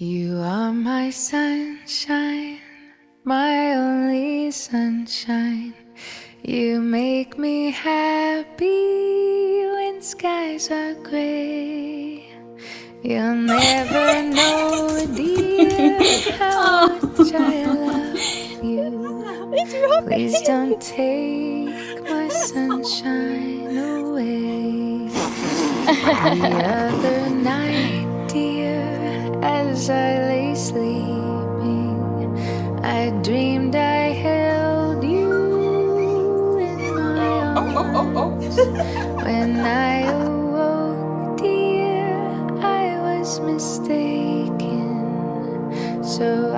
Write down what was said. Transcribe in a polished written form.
You are my sunshine, my only sunshine. You make me happy when skies are gray. You'll never know, dear, how much I love you. Please don't take my sunshine away. The other night, dear, as I lay sleeping, I dreamed I held you in my arms. When I awoke, dear, I was mistaken. So